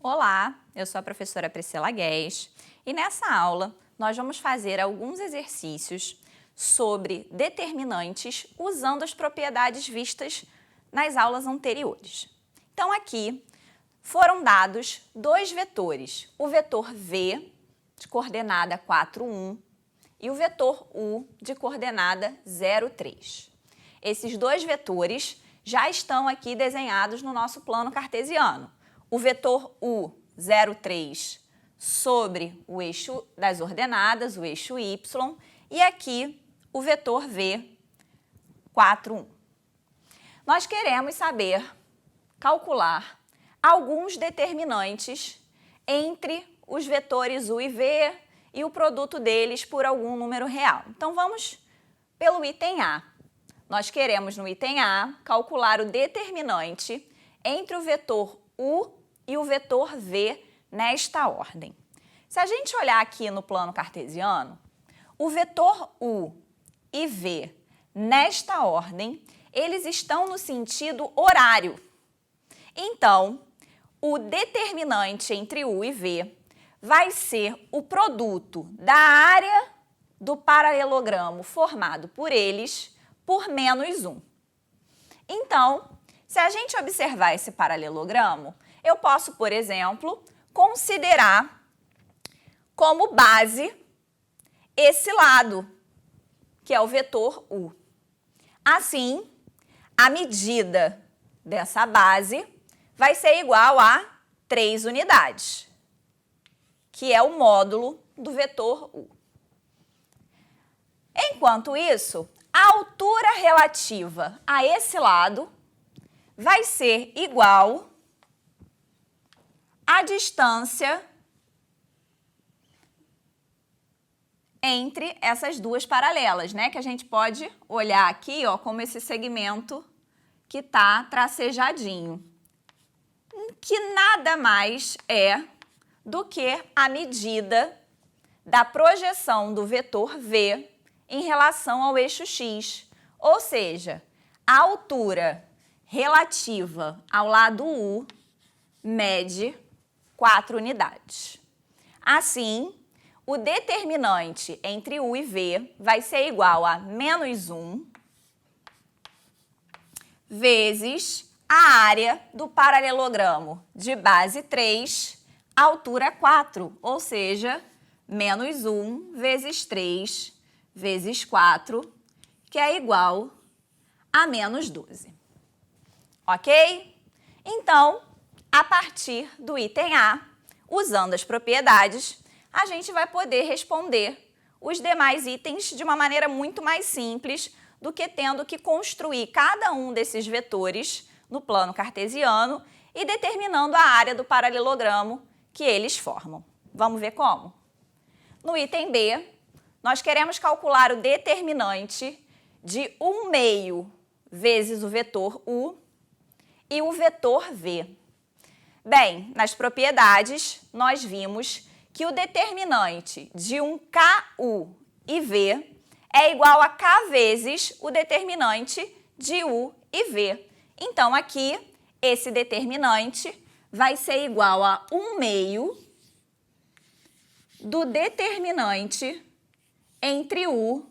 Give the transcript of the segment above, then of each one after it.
Olá, eu sou a professora Priscila Guedes e nessa aula nós vamos fazer alguns exercícios sobre determinantes usando as propriedades vistas nas aulas anteriores. Então aqui foram dados dois vetores, o vetor V de coordenada 4, 1 e o vetor U de coordenada 0, 3. Esses dois vetores já estão aqui desenhados no nosso plano cartesiano. O vetor U, 0, 3, sobre o eixo das ordenadas, o eixo Y, e aqui o vetor V, 4, 1. Nós queremos saber calcular alguns determinantes entre os vetores U e V e o produto deles por algum número real. Então, vamos pelo item A. Nós queremos, no item A, calcular o determinante entre o vetor U e o vetor V nesta ordem. Se a gente olhar aqui no plano cartesiano, o vetor U e V nesta ordem, eles estão no sentido horário. Então, o determinante entre U e V vai ser o produto da área do paralelogramo formado por eles por menos 1. Então, se a gente observar esse paralelogramo, eu posso, por exemplo, considerar como base esse lado, que é o vetor U. Assim, a medida dessa base vai ser igual a 3 unidades, que é o módulo do vetor U. Enquanto isso, a altura relativa a esse lado vai ser igual à distância entre essas duas paralelas, né? Que a gente pode olhar aqui, ó, como esse segmento que está tracejadinho, que nada mais é do que a medida da projeção do vetor V em relação ao eixo X, ou seja, a altura relativa ao lado U mede 4 unidades. Assim, o determinante entre U e V vai ser igual a menos 1 vezes a área do paralelogramo de base 3, altura 4, ou seja, menos 1 vezes 3 vezes 4, que é igual a menos 12. Ok? Então, a partir do item A, usando as propriedades, a gente vai poder responder os demais itens de uma maneira muito mais simples do que tendo que construir cada um desses vetores no plano cartesiano e determinando a área do paralelogramo que eles formam. Vamos ver como? No item B, nós queremos calcular o determinante de 1/2 vezes o vetor U e o vetor V. Bem, nas propriedades, nós vimos que o determinante de um KU e V é igual a K vezes o determinante de U e V. Então, aqui, esse determinante vai ser igual a 1/2 do determinante entre U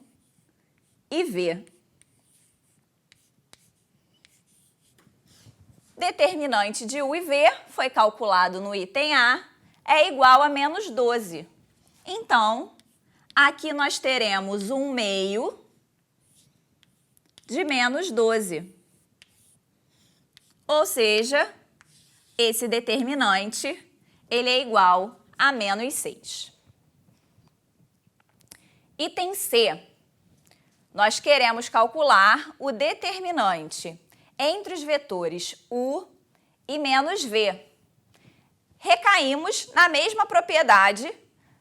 e V. Determinante de U e V foi calculado no item A, é igual a menos 12. Então, aqui nós teremos 1/2 de menos 12. Ou seja, esse determinante ele é igual a menos 6. Item C, nós queremos calcular o determinante entre os vetores U e menos V. Recaímos na mesma propriedade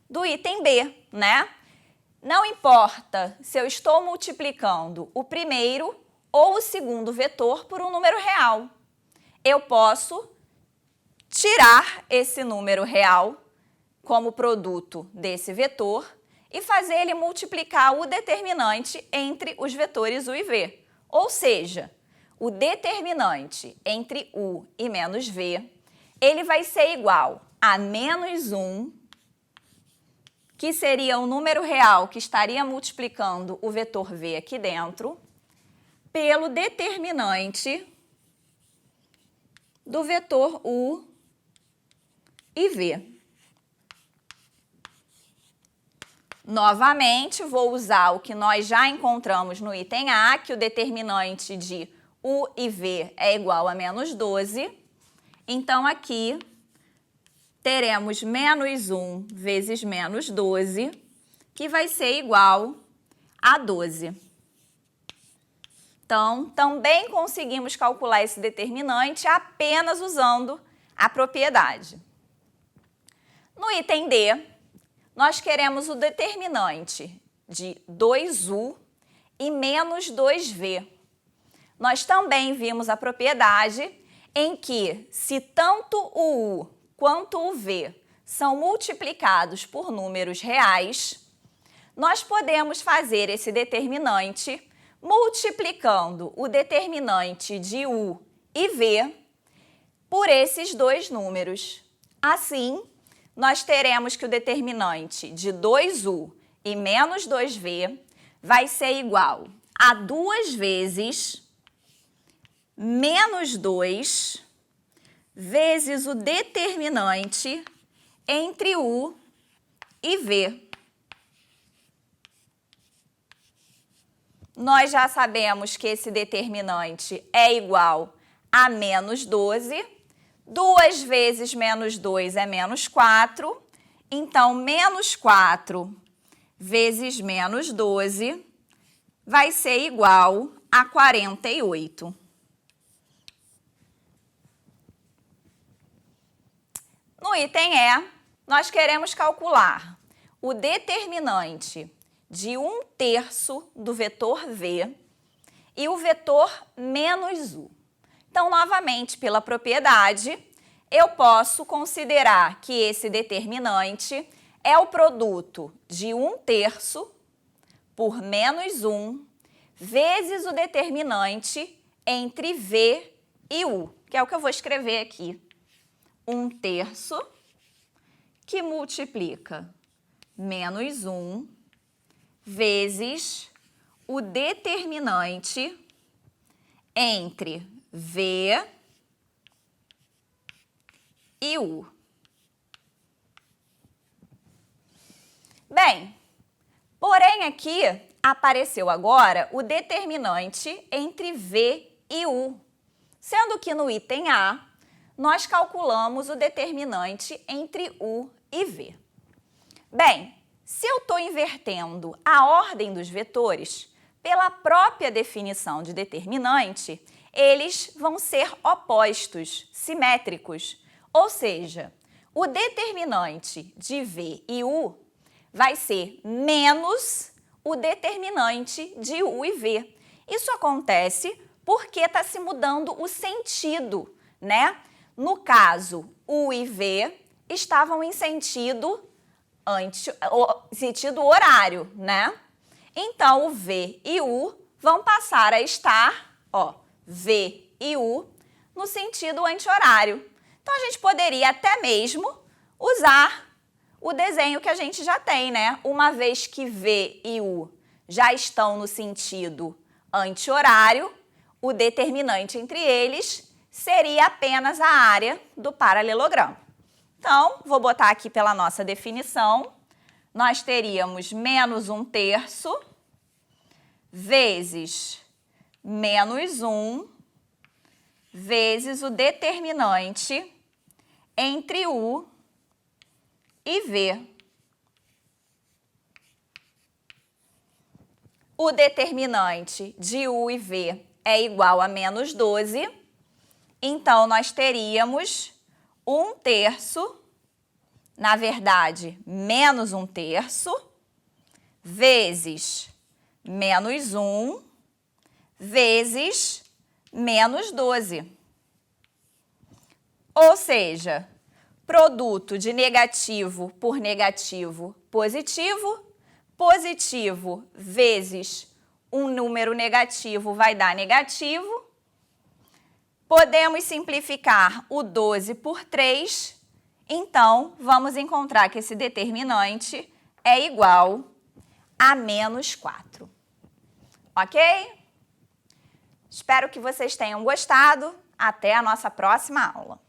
do item B, né? Não importa se eu estou multiplicando o primeiro ou o segundo vetor por um número real. Eu posso tirar esse número real como produto desse vetor e fazer ele multiplicar o determinante entre os vetores U e V. Ou seja, o determinante entre U e menos V ele vai ser igual a menos 1, que seria o número real que estaria multiplicando o vetor v aqui dentro, pelo determinante do vetor u e v. Novamente, vou usar o que nós já encontramos no item A, que o determinante de u e v é igual a menos 12. Então, aqui teremos menos 1 vezes menos 12, que vai ser igual a 12. Então, também conseguimos calcular esse determinante apenas usando a propriedade. No item D, nós queremos o determinante de 2u e menos 2v. Nós também vimos a propriedade em que, se tanto o u quanto o v são multiplicados por números reais, nós podemos fazer esse determinante multiplicando o determinante de u e v por esses dois números. Assim, nós teremos que o determinante de 2u e menos 2v vai ser igual a 2 vezes menos 2 vezes o determinante entre u e v. Nós já sabemos que esse determinante é igual a menos 12. 2 vezes menos 2 é menos 4. Então, menos 4 vezes menos 12 vai ser igual a 48. No item E, nós queremos calcular o determinante de 1/3 do vetor v e o vetor menos u. Então, novamente, pela propriedade, eu posso considerar que esse determinante é o produto de 1/3 por menos 1 vezes o determinante entre v e u, que é o que eu vou escrever aqui. 1/3 que multiplica menos 1 vezes o determinante entre v e u. Bem, porém aqui apareceu agora o determinante entre v e u, sendo que no item A nós calculamos o determinante entre u e v. Bem, se eu estou invertendo a ordem dos vetores, pela própria definição de determinante, eles vão ser opostos, simétricos. Ou seja, o determinante de v e u vai ser menos o determinante de u e v. Isso acontece porque está se mudando o sentido, né? No caso, u e v estavam em sentido horário, né? Então, o v e u vão passar a estar, v e u, no sentido anti-horário. Então, a gente poderia até mesmo usar o desenho que a gente já tem, né? Uma vez que v e u já estão no sentido anti-horário, o determinante entre eles seria apenas a área do paralelogramo. Então, vou botar aqui pela nossa definição, nós teríamos menos 1/3 vezes menos 1 vezes o determinante entre u e v. O determinante de u e v é igual a menos 12, então nós teríamos 1/3, na verdade, menos 1/3, vezes menos 1, vezes menos 12. Ou seja, produto de negativo por negativo, positivo, positivo vezes um número negativo vai dar negativo, Podemos simplificar o 12 por 3, então vamos encontrar que esse determinante é igual a menos 4. Ok? Espero que vocês tenham gostado. Até a nossa próxima aula.